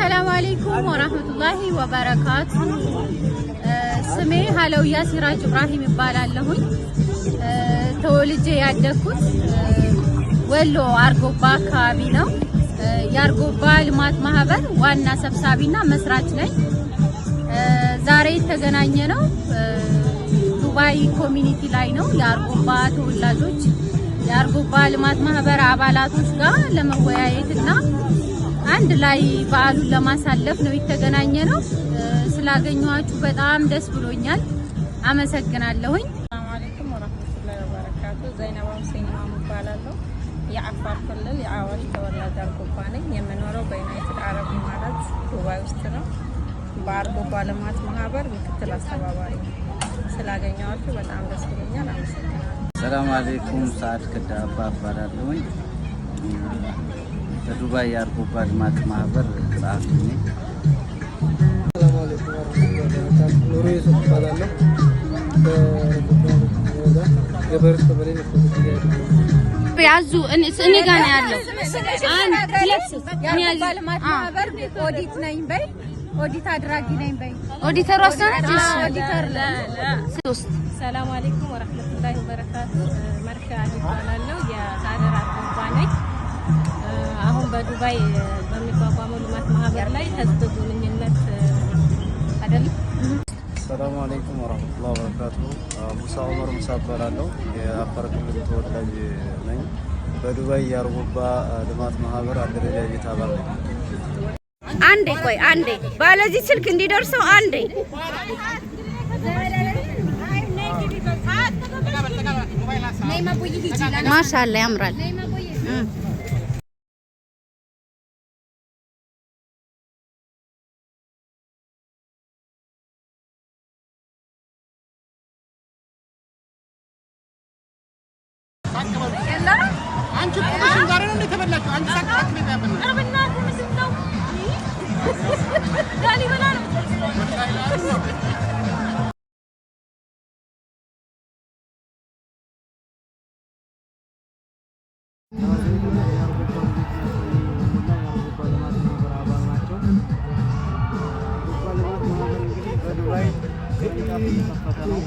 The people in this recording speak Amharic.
السلام عليكم ورحمة الله وبركاته. سمي هلويا سراج إبراهيم ይባላለሁኝ ተወልጄ ያደኩት ወሎ አርጎባ አካባቢ ነው። የአርጎባ ልማት ማህበር ዋና ሰብሳቢና መስራች ነኝ። ዛሬ የተገናኘ ነው ዱባይ ኮሚኒቲ ላይ ነው። የአርጎባ ተወላጆች የአርጎባ ልማት ማህበር አባላቶች ጋር ለመወያየትና አንድ ላይ በዓሉን ለማሳለፍ ነው የተገናኘ ነው። ስላገኘኋችሁ በጣም ደስ ብሎኛል። አመሰግናለሁኝ። ሰላም አለይኩም ወራህመቱላሂ ወበረካቱ። ዘይነባ ሁሴን እባላለሁ። የአፋር ክልል የአዋሪ ተወላጅ አርጎባ ነኝ። የምኖረው በዩናይትድ አረብ ኤሚሬት ዱባይ ውስጥ ነው። በአርጎባ ልማት ማህበር ምክትል አስተባባሪ ነኝ። ስላገኘኋችሁ በጣም ደስ ብሎኛል። አመሰግናለሁ። ሰላም አለይኩም። ሰዓት ከዳባ እባላለሁኝ። በዱባይ የአርጎባ ልማት ማህበር ጸሐፊ ነኝ። ሰላም አለይኩም ወራህመቱላሂ ወበረካቱ። ኑሩ ዩሱፍ እባላለሁ። ገበርስ ተበሌ ነው። ያዙ እኔ ጋር ነው ያለው። አንድ ፍሌክስ የአርጎባ ልማት ማህበር ኦዲት ነኝ በይ፣ ኦዲት አድራጊ ነኝ በይ። ኦዲተሩ አስተናች ኦዲተር ሶስት ሰላም አለይኩም ወራህመቱላሂ ወበረካቱ። መርካ እባላለሁ። የሀረር አርጎባ ነኝ። አሁን በዱባይ በሚቋቋመው ልማት ማህበር ላይ ህዝብ ግንኙነት አይደል። ሰላም አለይኩም ወራህመቱላሂ ወበረካቱ። ሙሳ ዑመር ሙሳ እባላለሁ። የአፋር ክልል ተወላጅ ነኝ። በዱባይ የአርጎባ ልማት ማህበር አደረጃጀት አባል ነኝ። አንዴ ቆይ አንዴ ባለዚህ ስልክ እንዲደርሰው አንዴ ማሻአላ ያምራል። አንቺ ቆመሽን ዛሬ ነው የተበላችሁ። አንቺ ሳቅሳቅ ነው ያበላችሁ። አርብናት ምስል ነው ዳሊ በላ ነው። በዱባይ ቅርንጫፍ እየከፈተ ነው።